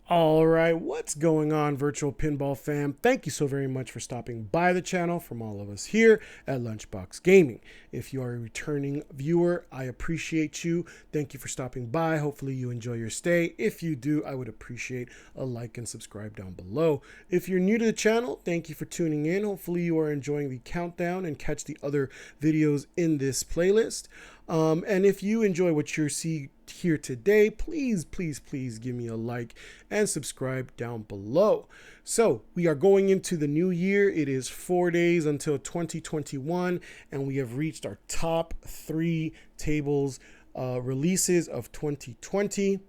All right, what's going on, Virtual Pinball fam? Thank you so very much for stopping by the channel from all of us here at Lunchbox Gaming. If you are a returning viewer, I appreciate you. Thank you for stopping by. Hopefully you enjoy your stay. If you do, I would appreciate a like and subscribe down below. If you're new to the channel, thank you for tuning in. Hopefully you are enjoying the countdown and catch the other videos in this playlist. And if you enjoy what you see here today, please give me a like and subscribe down below. So we are going into the new year. It is 4 days until 2021, and we have reached our top 3 tables releases of 2020.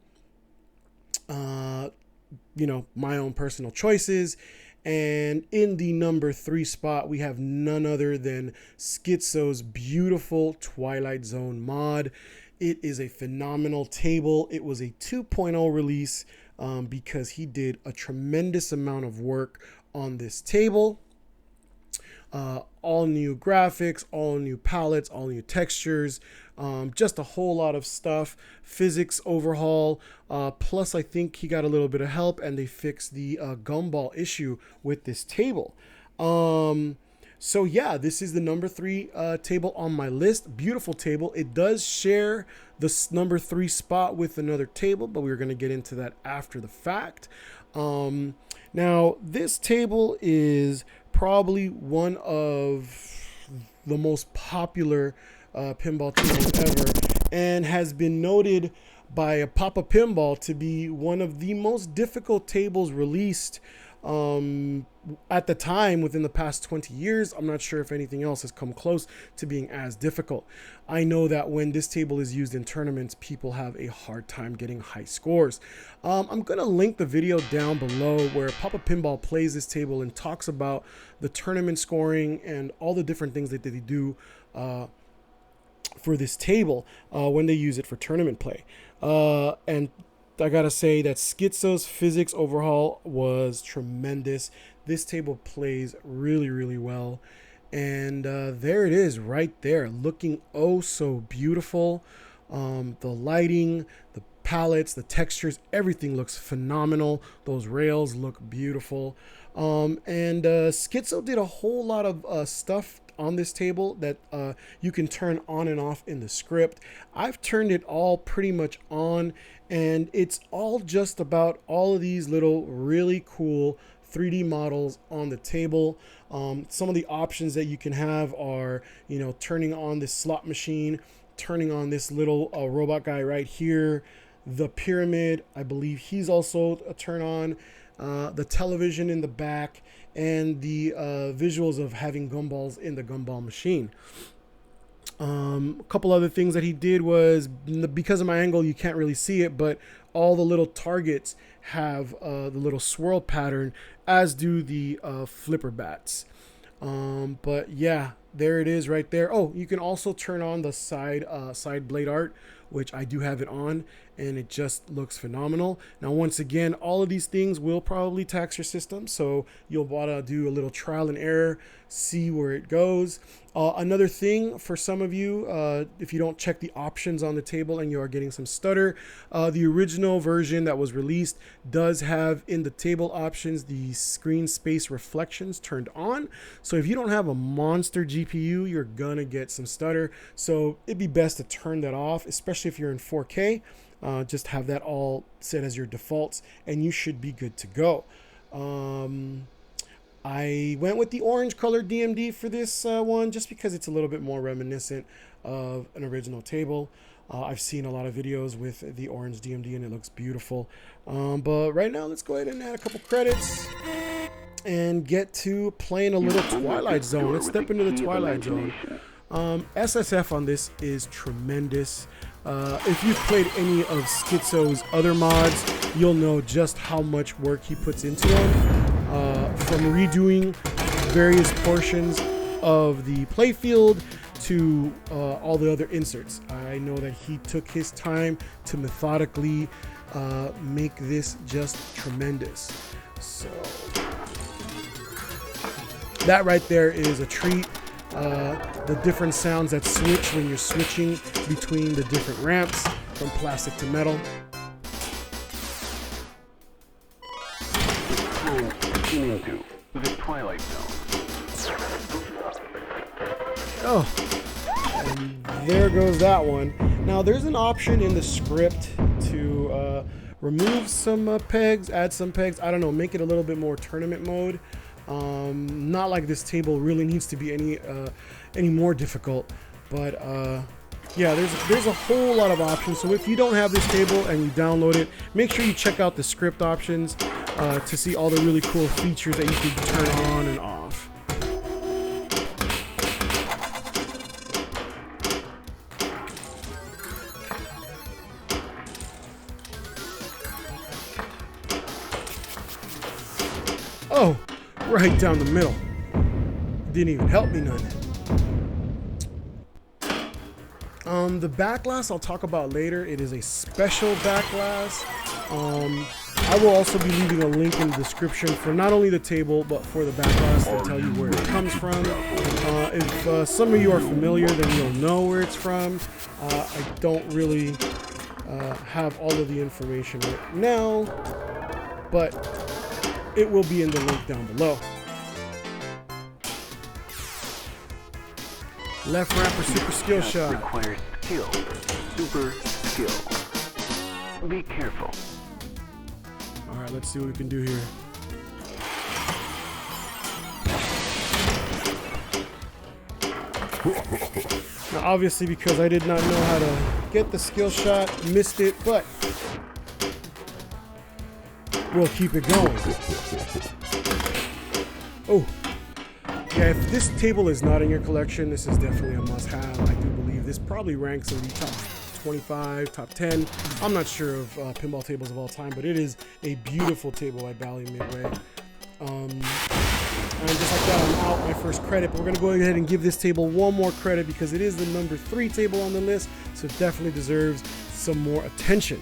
My own personal choices. And in the number 3 spot, we have none other than Skitso's beautiful Twilight Zone mod. It is a phenomenal table. It was a 2.0 release because he did a tremendous amount of work on this table. All new graphics, all new palettes, all new textures, just a whole lot of stuff. Physics overhaul, plus I think he got a little bit of help and they fixed the gumball issue with this table. So yeah, this is the number 3 table on my list. Beautiful table. It does share the number 3 spot with another table, but we're going to get into that after the fact. Now, this table is probably one of the most popular pinball tables ever, and has been noted by a PAPAPinball to be one of the most difficult tables released at the time within the past 20 years. I'm not sure if anything else has come close to being as difficult. I know that when this table is used in tournaments, people have a hard time getting high scores. I'm going to link the video down below where PAPAPinball plays this table and talks about the tournament scoring and all the different things that they do for this table when they use it for tournament play. And I gotta say that Skitso's physics overhaul was tremendous. This table plays really well. And there it is right there, looking oh so beautiful. The lighting, the palettes, the textures, everything looks phenomenal. Those rails look beautiful. And Skitso did a whole lot of stuff on this table that you can turn on and off in the script. I've turned it all pretty much on, and it's all just about all of these little really cool 3D models on the table. Some of the options that you can have are, turning on this slot machine, turning on this little robot guy right here, the pyramid, I believe he's also a turn on, the television in the back, and the visuals of having gumballs in the gumball machine. A couple other things that he did was, because of my angle you can't really see it, but all the little targets have the little swirl pattern, as do the flipper bats. But yeah, there it is right there. Oh, you can also turn on the side blade art, which I do have it on, and it just looks phenomenal. Now, once again, all of these things will probably tax your system, so you'll want to do a little trial and error, see where it goes. Another thing for some of you, if you don't check the options on the table and you are getting some stutter, the original version that was released does have in the table options the screen space reflections turned on. So if you don't have a monster GPU, you're gonna get some stutter. So it'd be best to turn that off, especially if you're in 4K. Just have that all set as your defaults and you should be good to go. I went with the orange color DMD for this one just because it's a little bit more reminiscent of an original table. I've seen a lot of videos with the orange DMD and it looks beautiful. But right now, let's go ahead and add a couple credits and get to playing a little Twilight Zone. Let's step into the Twilight Zone. SSF on this is tremendous. If you've played any of Skitso's other mods, you'll know just how much work he puts into them. From redoing various portions of the playfield to all the other inserts. I know that he took his time to methodically make this just tremendous. So that right there is a treat. The different sounds that switch when you're switching between the different ramps from plastic to metal. into the Twilight Zone. Oh, and there goes that one. Now there's an option in the script to remove some pegs, add some pegs. I don't know, make it a little bit more tournament mode. Not like this table really needs to be any more difficult, but yeah, there's a whole lot of options. So if you don't have this table and you download it, make sure you check out the script options to see all the really cool features that you can turn on and off. Oh, right down the middle. Didn't even help me none. The back glass I'll talk about later. It is a special back glass. I will also be leaving a link in the description for not only the table, but for the back glass to tell you where it comes from. If some of you are familiar, then you'll know where it's from. I don't really have all of the information right now, but it will be in the link down below. Left ramp or super skill shot. Requires skill. Super skill. Be careful. Alright, let's see what we can do here. Now obviously, because I did not know how to get the skill shot, missed it, but we'll keep it going. Oh. Yeah, if this table is not in your collection, this is definitely a must-have. I do believe this probably ranks in the top 25, top 10. I'm not sure of pinball tables of all time, but it is a beautiful table by Bally Midway. And just like that, I'm out my first credit, but we're gonna go ahead and give this table one more credit because it is the number 3 table on the list, so it definitely deserves some more attention.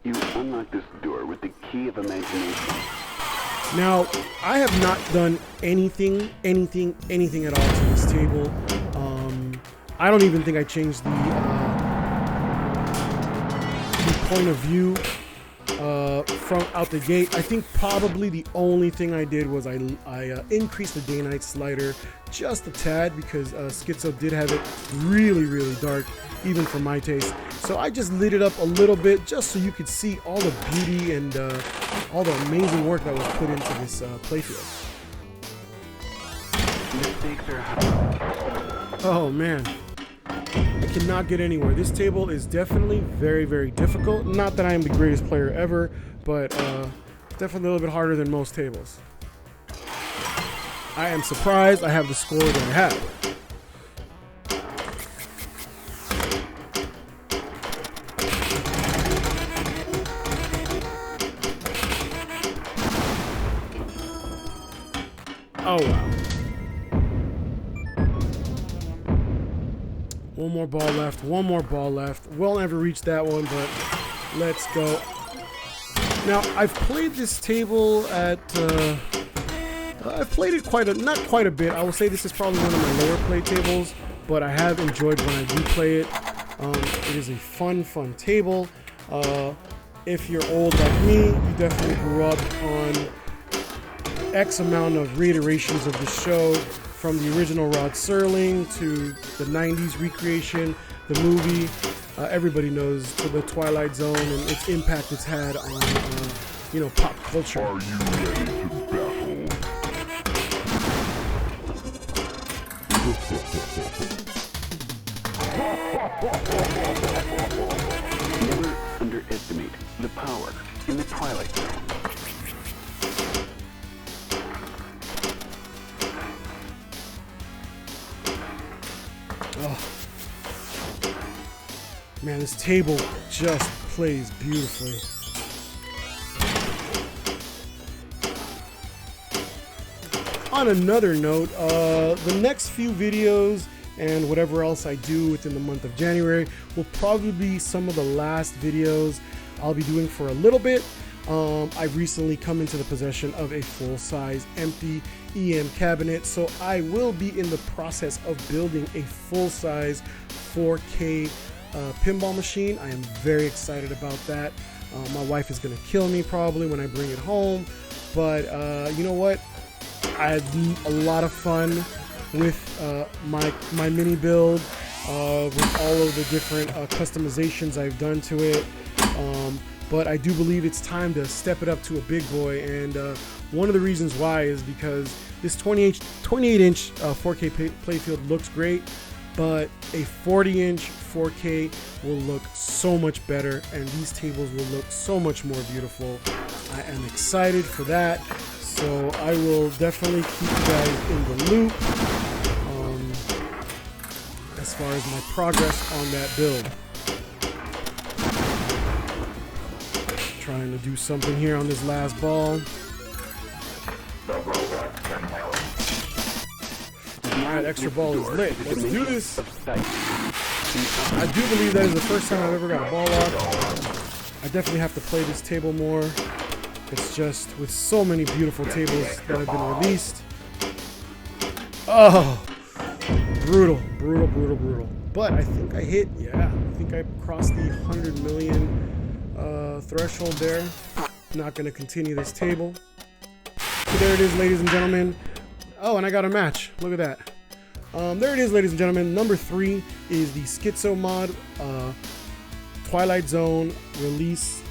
You unlock this door with the key of imagination. Now, I have not done anything at all to this table. I don't even think I changed the point of view from out the gate. I think probably the only thing I did was I increased the day-night slider just a tad because Skitso did have it really dark, even for my taste. So I just lit it up a little bit just so you could see all the beauty and all the amazing work that was put into this playfield. Oh man, I cannot get anywhere. This table is definitely very difficult. Not that I am the greatest player ever, but definitely a little bit harder than most tables. I am surprised I have the score that I have. Oh wow. One more ball left. We'll never reach that one, but let's go. Now, I've played this table at, I've played it not quite a bit. I will say this is probably one of my lower play tables, but I have enjoyed when I do play it. It is a fun table. If you're old like me, you definitely grew up on X amount of reiterations of the show, from the original Rod Serling to the 90s recreation, the movie. Everybody knows the Twilight Zone and its impact it's had on, pop culture. Are you ready to battle? Never underestimate the power in the Twilight Zone. Oh. Man, this table just plays beautifully. On another note, the next few videos and whatever else I do within the month of January will probably be some of the last videos I'll be doing for a little bit. I've recently come into the possession of a full-size empty EM cabinet, so I will be in the process of building a full-size 4K pinball machine. I am very excited about that. My wife is going to kill me probably when I bring it home, but you know what? I had a lot of fun with my mini build, with all of the different customizations I've done to it. But I do believe it's time to step it up to a big boy, and one of the reasons why is because this 28-inch 4K playfield looks great, but a 40-inch 4K will look so much better, and these tables will look so much more beautiful. I am excited for that, so I will definitely keep you guys in the loop as far as my progress on that build. Trying to do something here on this last ball. Alright, extra ball is lit. Let's do this. I do believe that is the first time I've ever got a ball off. I definitely have to play this table more. It's just with so many beautiful tables that have been released. Oh, brutal, brutal, brutal, brutal. But I think I hit, yeah, I think I crossed the 100 million threshold there. Not going to continue this table. So there it is, ladies and gentlemen. Oh, and I got a match. Look at that. There it is, ladies and gentlemen. Number 3 is the Skitso mod, Twilight Zone release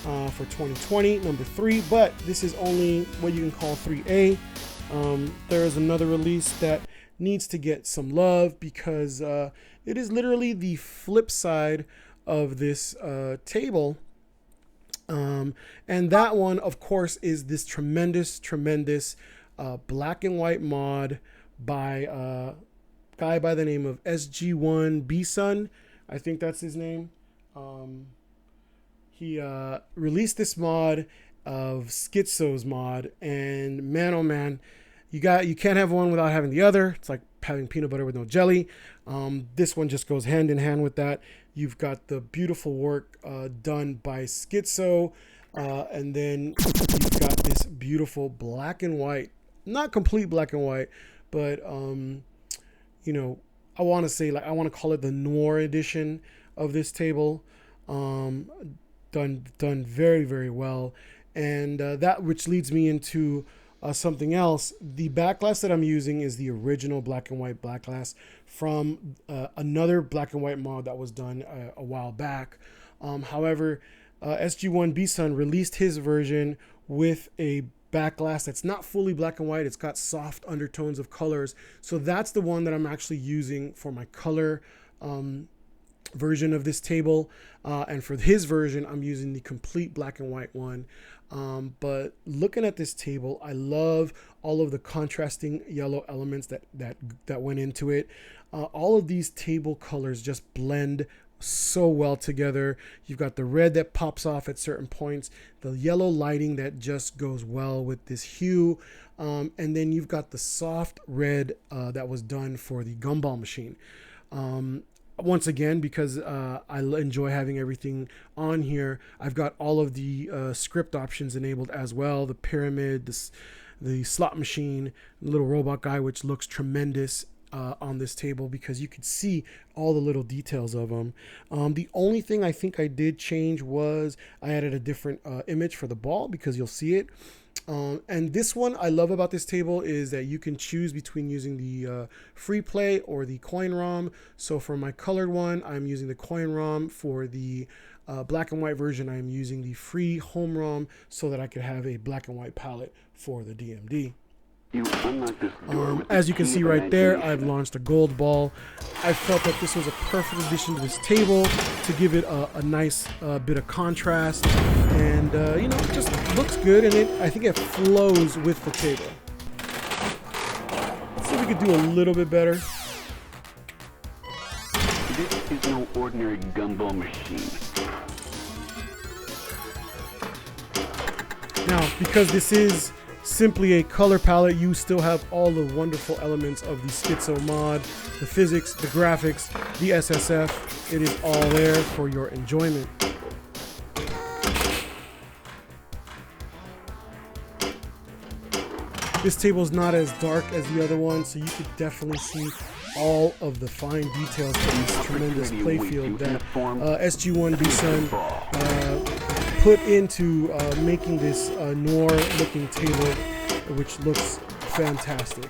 for 2020, number 3. But this is only what you can call 3A. There is another release that needs to get some love because it is literally the flip side of this table. And that one, of course, is this tremendous black and white mod by a guy by the name of SG1 B2S. I think that's his name. He released this mod of Skitso's mod, and man, oh man, you can't have one without having the other. It's like having peanut butter with no jelly. This one just goes hand in hand with that. You've got the beautiful work done by Skitso, and then you've got this beautiful black and white, not complete black and white, but you know, I want to say, like, I want to call it the noir edition of this table. Done very, very well, and that which leads me into something else. The backglass that I'm using is the original black and white backglass from another black and white mod that was done a while back. However, SG1 B2S released his version with a backglass that's not fully black and white. It's got soft undertones of colors. So that's the one that I'm actually using for my color version of this table. And for his version, I'm using the complete black and white one. But looking at this table, I love all of the contrasting yellow elements that went into it. All of these table colors just blend so well together. You've got the red that pops off at certain points, the yellow lighting that just goes well with this hue, and then you've got the soft red that was done for the gumball machine. Once again, because I enjoy having everything on here, I've got all of the script options enabled as well. The pyramid, the slot machine, little robot guy, which looks tremendous on this table because you could see all the little details of them. The only thing I think I did change was I added a different image for the ball because you'll see it. And this one I love about this table is that you can choose between using the free play or the coin ROM. So for my colored one, I'm using the coin ROM. For the black and white version, I'm using the free home ROM so that I could have a black and white palette for the DMD. As you can see right there, I've launched a gold ball. I felt that this was a perfect addition to this table to give it a nice bit of contrast, and you know, it just looks good, and I think it flows with the table. Let's see if we could do a little bit better. This is no ordinary gumball machine. Now, because this is simply a color palette, you still have all the wonderful elements of the Skitso mod, the physics, the graphics, the SSF. It is all there for your enjoyment. This table is not as dark as the other one, so you could definitely see all of the fine details of this tremendous playfield that SG1 B2S put into making this noir looking table, which looks fantastic.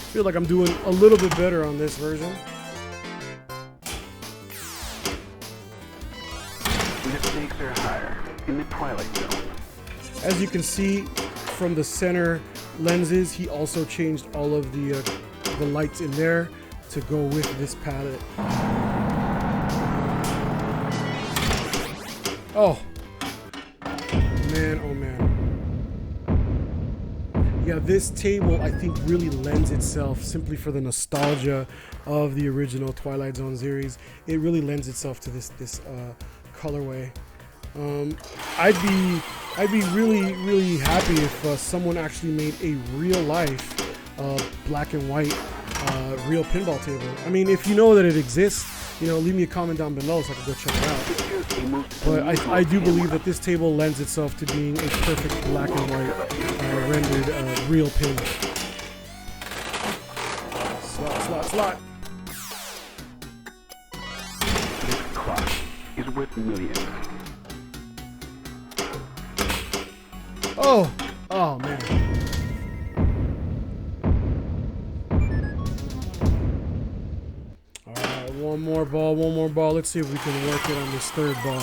I feel like I'm doing a little bit better on this version. The stakes are higher in the Twilight Zone. As you can see from the center lenses, he also changed all of the lights in there to go with this palette. Oh man, oh man. Yeah, this table I think really lends itself, simply for the nostalgia of the original Twilight Zone series. It really lends itself to this colorway. I'd be really happy if someone actually made a real life black and white real pinball table. I mean, if you know that it exists, you know, leave me a comment down below so I can go check it out. But I do believe that this table lends itself to being a perfect black and white rendered real pin. Slot. This clock is worth millions. Oh man. All right, one more ball. Let's see if we can work it on this third ball.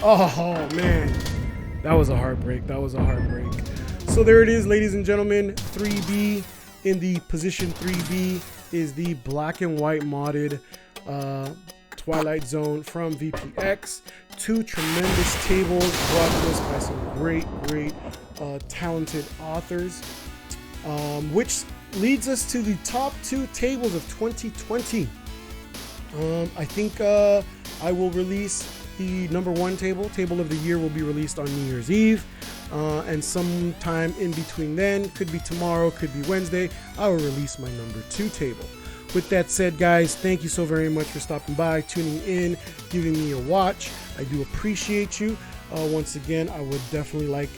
Oh man, that was a heartbreak. So there it is, ladies and gentlemen. 3B in the position 3B is the black and white modded Twilight Zone from VPX. Two tremendous tables brought to us by some great talented authors, which leads us to the top 2 tables of 2020. I think I will release the number 1 table of the year will be released on New Year's Eve, and sometime in between then, could be tomorrow, could be Wednesday, I will release my number 2 table. With that said, guys, thank you so very much for stopping by, tuning in, giving me a watch. I do appreciate you. Once again, I would definitely like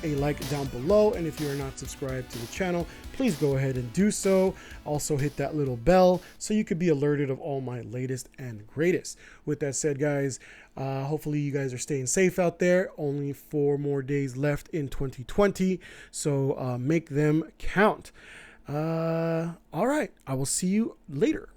a like down below, and if you are not subscribed to the channel, please go ahead and do so. Also hit that little bell so you could be alerted of all my latest and greatest. With that said, guys, hopefully you guys are staying safe out there. Only 4 more days left in 2020, so make them count. All right, I will see you later.